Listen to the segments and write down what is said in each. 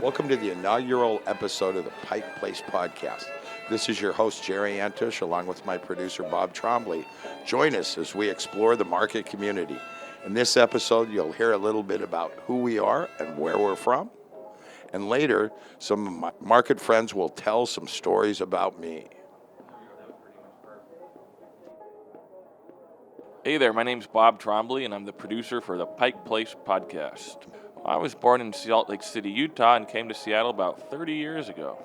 Welcome to the inaugural episode of the Pike Place Podcast. This is your host, Jerry Antush, along with my producer, Bob Trombley. Join us as we explore the market community. In this episode, you'll hear a little bit about who we are and where we're from. And later, some of my market friends will tell some stories about me. Hey there, my name's Bob Trombley, and I'm the producer for the Pike Place Podcast. I was born in Salt Lake City, Utah, and came to Seattle about 30 years ago.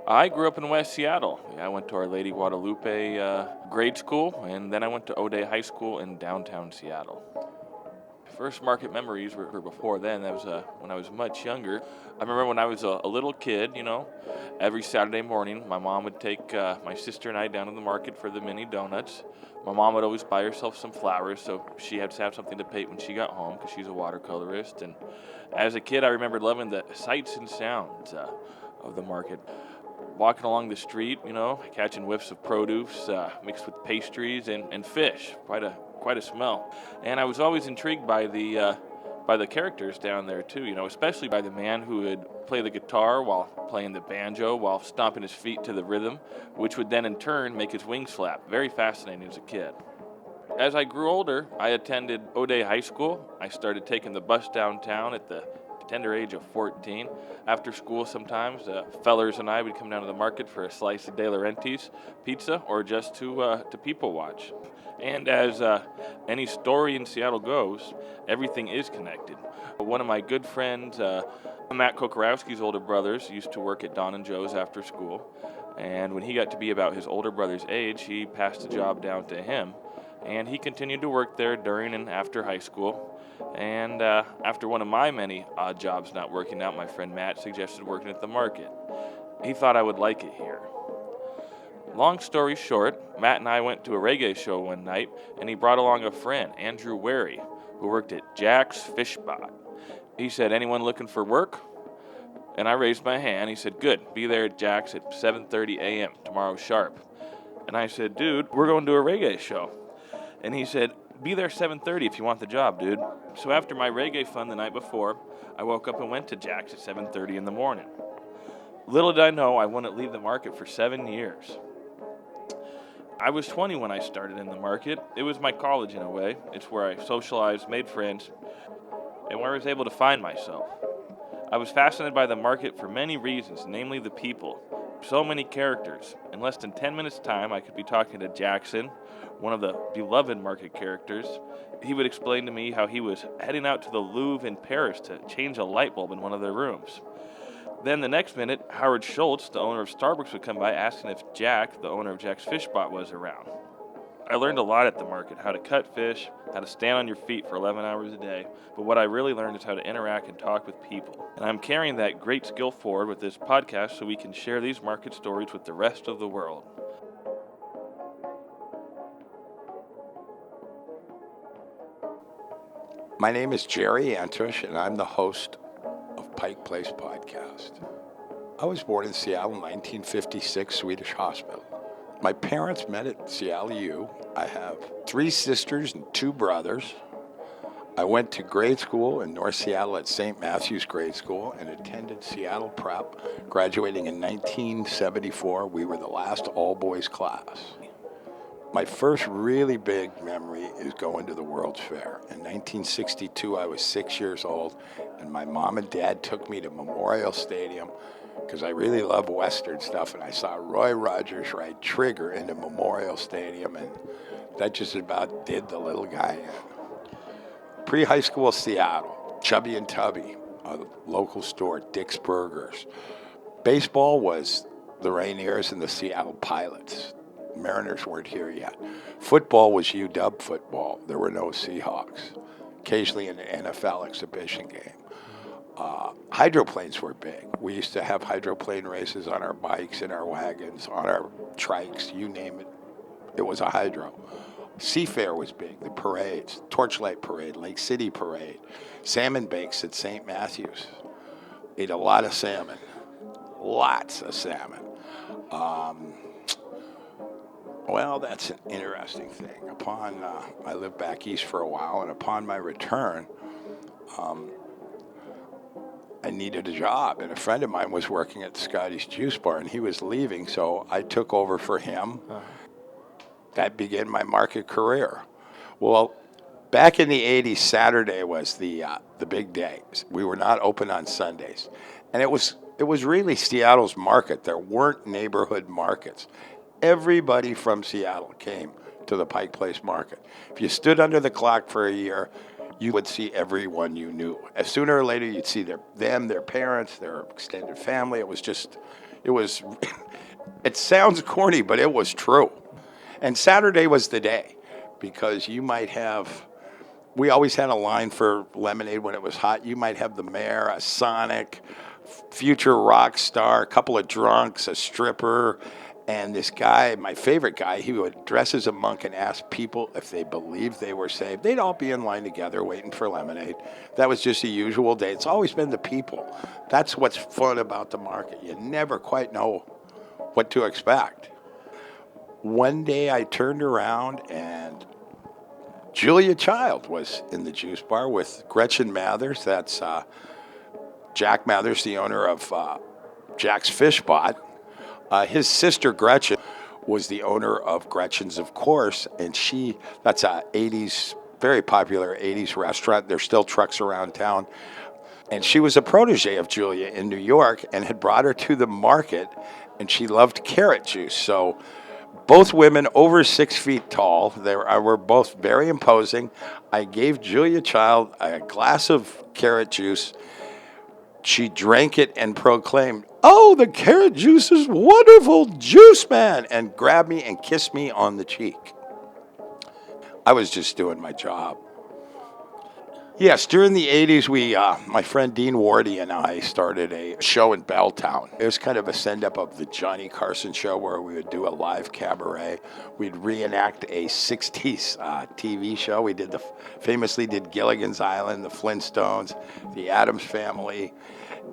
I grew up in West Seattle. I went to Our Lady Guadalupe grade school, and then I went to O'Day High School in downtown Seattle. First market memories were before then. That was when I was much younger. I remember when I was a little kid, every Saturday morning, my mom would take my sister and I down to the market for the mini donuts. My mom would always buy herself some flowers, so she had to have something to paint when she got home because she's a watercolorist. And as a kid, I remember loving the sights and sounds of the market. Walking along the street, catching whiffs of produce mixed with pastries and fish. Quite a smell. And I was always intrigued by the characters down there too, especially by the man who would play the guitar while playing the banjo while stomping his feet to the rhythm, which would then in turn make his wings flap. Very fascinating as a kid. As I grew older, I attended O'Day High School. I started taking the bus downtown at the tender age of 14. After school sometimes, fellers and I would come down to the market for a slice of De Laurentiis pizza or just to people watch. And as any story in Seattle goes, everything is connected. One of my good friends, Matt Kokorowski's older brothers, used to work at Don and Joe's after school. And when he got to be about his older brother's age, he passed the job down to him. And he continued to work there during and after high school. And after one of my many odd jobs not working out, my friend Matt suggested working at the market. He thought I would like it here. Long story short, Matt and I went to a reggae show one night, and he brought along a friend, Andrew Wary, who worked at Jack's Fish Spot. He said, "Anyone looking for work?" And I raised my hand. He said, "Good, be there at Jack's at 7:30 a.m. tomorrow sharp." And I said, "Dude, we're going to a reggae show." And he said, "Be there 7:30 if you want the job, dude." So after my reggae fun the night before, I woke up and went to Jack's at 7:30 in the morning. Little did I know I wouldn't leave the market for 7 years. I was 20 when I started in the market. It was my college in a way. It's where I socialized, made friends, and where I was able to find myself. I was fascinated by the market for many reasons, namely the people. So many characters. In less than 10 minutes' time, I could be talking to Jackson, one of the beloved market characters. He would explain to me how he was heading out to the Louvre in Paris to change a light bulb in one of their rooms. Then the next minute, Howard Schultz, the owner of Starbucks, would come by asking if Jack, the owner of Jack's Fish Spot, was around. I learned a lot at the market, how to cut fish, how to stand on your feet for 11 hours a day, but what I really learned is how to interact and talk with people. And I'm carrying that great skill forward with this podcast so we can share these market stories with the rest of the world. My name is Jerry Antush, and I'm the host of Pike Place Podcast. I was born in Seattle in 1956, Swedish hospital. My parents met at Seattle U. I have 3 sisters and 2 brothers. I went to grade school in North Seattle at St. Matthew's Grade School and attended Seattle Prep, graduating in 1974. We were the last all-boys class. My first really big memory is going to the World's Fair. In 1962, I was 6 years old, and my mom and dad took me to Memorial Stadium because I really love Western stuff, and I saw Roy Rogers ride Trigger into Memorial Stadium, and that just about did the little guy in. Pre-high school Seattle, Chubby and Tubby, a local store, Dick's Burgers. Baseball was the Rainiers and the Seattle Pilots. Mariners weren't here yet. Football was UW football. There were no Seahawks. Occasionally an NFL exhibition game. Hydroplanes were big. We used to have hydroplane races on our bikes, in our wagons, on our trikes, you name it. It was a hydro. Seafair was big, the parades, Torchlight Parade, Lake City Parade, salmon banks at St. Matthew's. Ate a lot of salmon. Lots of salmon. Well, that's an interesting thing. I lived back east for a while, and upon my return, I needed a job, and a friend of mine was working at Scotty's Juice Bar, and he was leaving, so I took over for him. That began my market career. Well, back in the 80s, Saturday was the big day. We were not open on Sundays, and it was really Seattle's market. There weren't neighborhood markets. Everybody from Seattle came to the Pike Place Market. If you stood under the clock for a year, you would see everyone you knew. As sooner or later, you'd see their parents, their extended family. It sounds corny, but it was true. And Saturday was the day, because we always had a line for lemonade when it was hot. You might have the mayor, a Sonic, future rock star, a couple of drunks, a stripper, and this guy, my favorite guy, he would dress as a monk and ask people if they believed they were saved. They'd all be in line together waiting for lemonade. That was just a usual day. It's always been the people. That's what's fun about the market. You never quite know what to expect. One day I turned around and Julia Child was in the juice bar with Gretchen Mathers. That's Jack Mathers, the owner of Jack's Fish Spot. His sister Gretchen was the owner of Gretchen's, of course, and that's a 80s, very popular 80s restaurant. There's still trucks around town. And she was a protege of Julia in New York and had brought her to the market, and she loved carrot juice. So both women over 6 feet tall. They were both very imposing. I gave Julia Child a glass of carrot juice. She drank it and proclaimed, "Oh, the carrot juice is wonderful, juice man," and grabbed me and kissed me on the cheek. I was just doing my job. Yes, during the 80s, my friend Dean Wardy and I started a show in Belltown. It was kind of a send-up of the Johnny Carson show, where we would do a live cabaret. We'd reenact a 60s TV show. We famously did Gilligan's Island, the Flintstones, the Addams Family.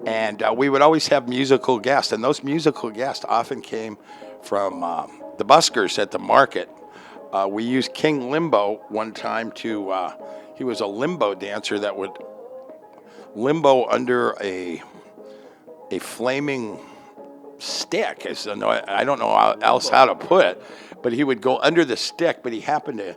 And we would always have musical guests, and those musical guests often came from the buskers at the market. We used King Limbo one time he was a limbo dancer that would limbo under a flaming stick. I don't know how to put it, but he would go under the stick, but he happened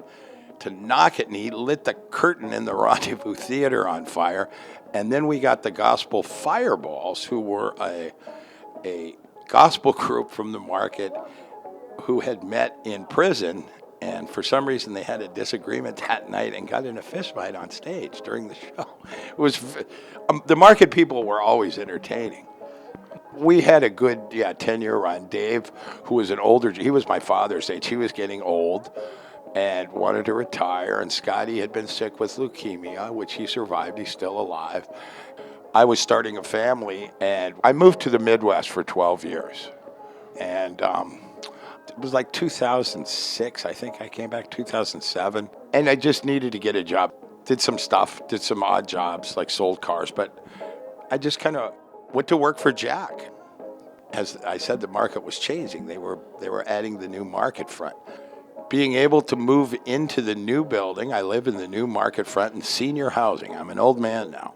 to knock it, and he lit the curtain in the Rendezvous Theater on fire. And then we got the Gospel Fireballs, who were a gospel group from the market who had met in prison. And for some reason, they had a disagreement that night and got in a fist fight on stage during the show. It was the market people were always entertaining. We had a good 10-year run. Dave, who was he was my father's age. He was getting old and wanted to retire. And Scotty had been sick with leukemia, which he survived. He's still alive. I was starting a family, and I moved to the Midwest for 12 years. And it was like 2006, I think I came back 2007. And I just needed to get a job. Did some odd jobs, like sold cars. But I just kind of went to work for Jack. As I said, the market was changing. They were adding the new market front. Being able to move into the new building, I live in the new market front in senior housing. I'm an old man now.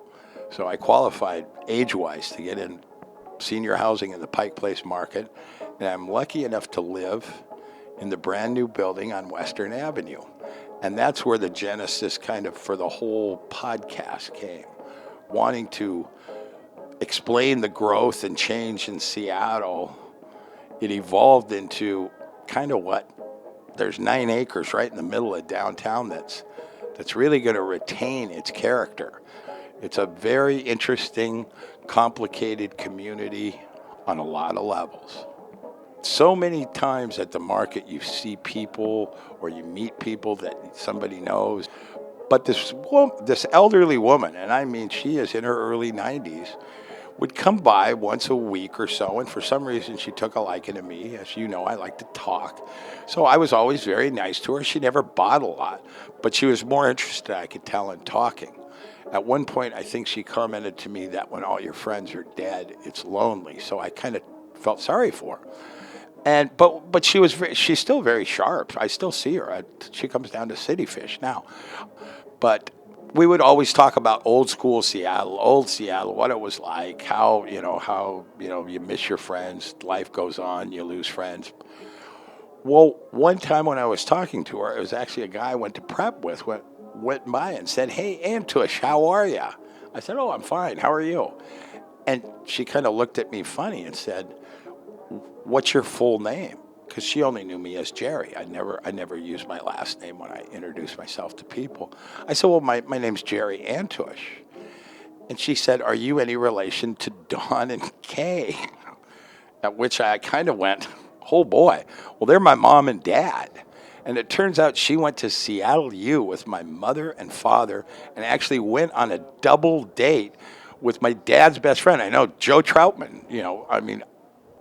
So I qualified age-wise to get in senior housing in the Pike Place market. And I'm lucky enough to live in the brand new building on Western Avenue. And that's where the genesis kind of for the whole podcast came. Wanting to explain the growth and change in Seattle, it evolved into kind of there's 9 acres right in the middle of downtown that's really going to retain its character. It's a very interesting, complicated community on a lot of levels. So many times at the market you see people or you meet people that somebody knows. But this elderly woman, and I mean she is in her early 90s, would come by once a week or so, and for some reason she took a liking to me. As you know, I like to talk. So I was always very nice to her. She never bought a lot, but she was more interested, I could tell, in talking. At one point, I think she commented to me that when all your friends are dead, it's lonely. So I kind of felt sorry for her. But she's still very sharp. I still see her. She comes down to City Fish now. But we would always talk about old school Seattle, old Seattle, what it was like, how you miss your friends, life goes on, you lose friends. Well, one time when I was talking to her, it was actually a guy I went to prep with, went by and said, "Hey, Antush, how are you?" I said, "Oh, I'm fine. How are you?" And she kind of looked at me funny and said, "What's your full name?" Because she only knew me as Jerry. I never used my last name when I introduced myself to people. I said, "Well, my name's Jerry Antush." And she said, "Are you any relation to Don and Kay?" At which I kind of went, "Oh boy, well, they're my mom and dad." And it turns out she went to Seattle U with my mother and father and actually went on a double date with my dad's best friend. I know Joe Troutman,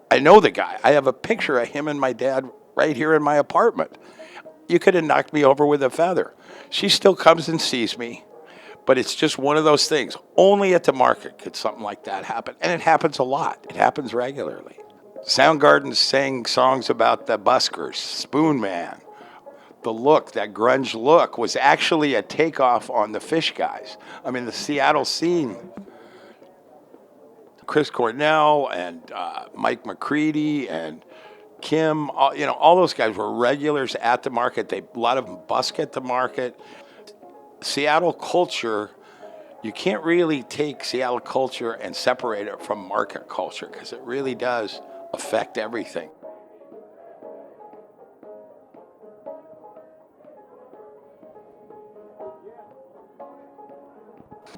I know the guy. I have a picture of him and my dad right here in my apartment. You could have knocked me over with a feather. She still comes and sees me, but it's just one of those things. Only at the market could something like that happen. And it happens a lot. It happens regularly. Soundgarden sang songs about the buskers, Spoon Man. The look, that grunge look, was actually a takeoff on the Fish Guys. The Seattle scene. Chris Cornell and Mike McCready and Kim, all those guys were regulars at the market. A lot of them busk at the market. Seattle culture, you can't really take Seattle culture and separate it from market culture because it really does affect everything.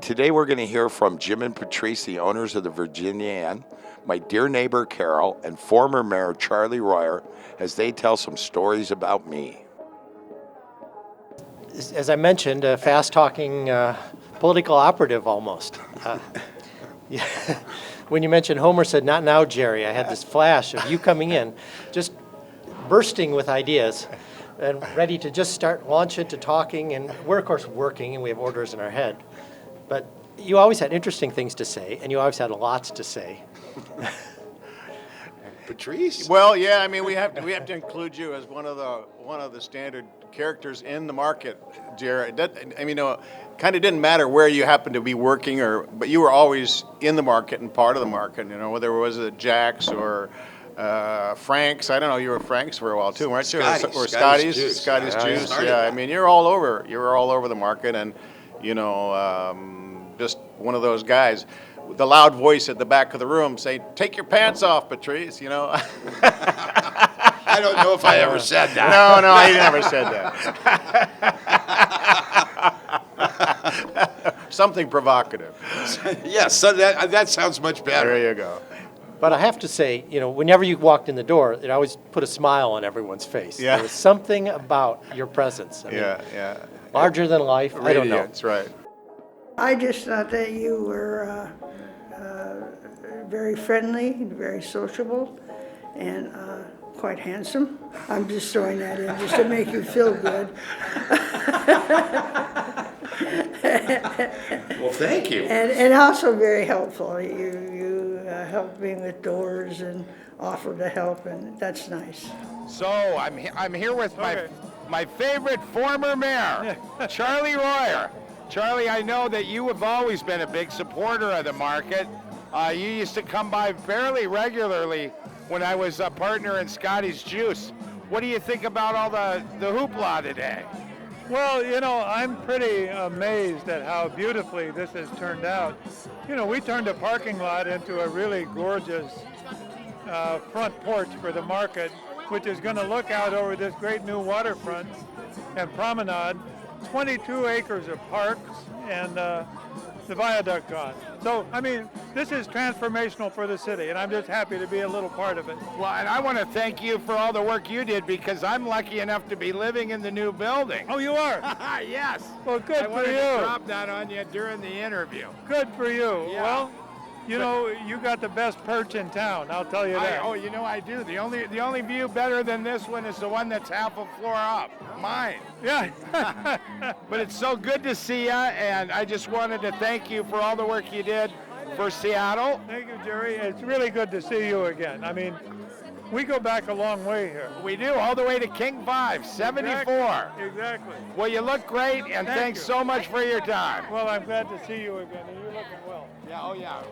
Today we're going to hear from Jim and Patrice, the owners of the Virginia Inn, my dear neighbor Carol, and former Mayor Charlie Royer, as they tell some stories about me. As I mentioned, a fast-talking political operative almost. When you mentioned Homer said, "Not now, Jerry," I had this flash of you coming in, just bursting with ideas and ready to just launch into talking. And we're, of course, working, and we have orders in our head. But you always had interesting things to say, and you always had lots to say. Patrice? Well, yeah, we have to include you as one of the standard characters in the market, Jared. Kind of didn't matter where you happened to be working, but you were always in the market and part of the market. Whether it was at Jack's or Frank's. I don't know. You were Frank's for a while too, weren't you? Or Scotty's Juice. Yeah, you're all over. You were all over the market, and just one of those guys. The loud voice at the back of the room saying, "Take your pants off, Patrice," I don't know if I ever said that. No, I never said that. Something provocative. Yes, so that sounds much better. There you go. But I have to say, whenever you walked in the door, it always put a smile on everyone's face. Yeah. There was something about your presence. Yeah. Larger than life. I don't know. That's right. I just thought that you were very friendly, very sociable, and quite handsome. I'm just throwing that in just to make you feel good. Well, thank you. And also very helpful. You helped me with doors and offered to help, and that's nice. So I'm here with my favorite former mayor, Charlie Royer. Charlie, I know that you have always been a big supporter of the market. You used to come by fairly regularly when I was a partner in Scotty's Juice. What do you think about all the hoopla today? Well, I'm pretty amazed at how beautifully this has turned out. We turned a parking lot into a really gorgeous front porch for the market, which is going to look out over this great new waterfront and promenade, 22 acres of parks, and the viaduct gone. So, this is transformational for the city, and I'm just happy to be a little part of it. Well, and I want to thank you for all the work you did, because I'm lucky enough to be living in the new building. Oh, you are? Yes. Well, good I for wanted you. to drop that on you during the interview. Good for you. Yeah. Well, you got the best perch in town, I'll tell you that. I do. The only view better than this one is the one that's half a floor up. Mine. Yeah. But it's so good to see you, and I just wanted to thank you for all the work you did for Seattle. Thank you, Jerry. It's really good to see you again. We go back a long way here. We do, all the way to King 5, 74. Exactly. Well, you look great, and Thank thanks you. so much for your time. Well, I'm glad to see you again. You're looking well. Yeah, oh yeah.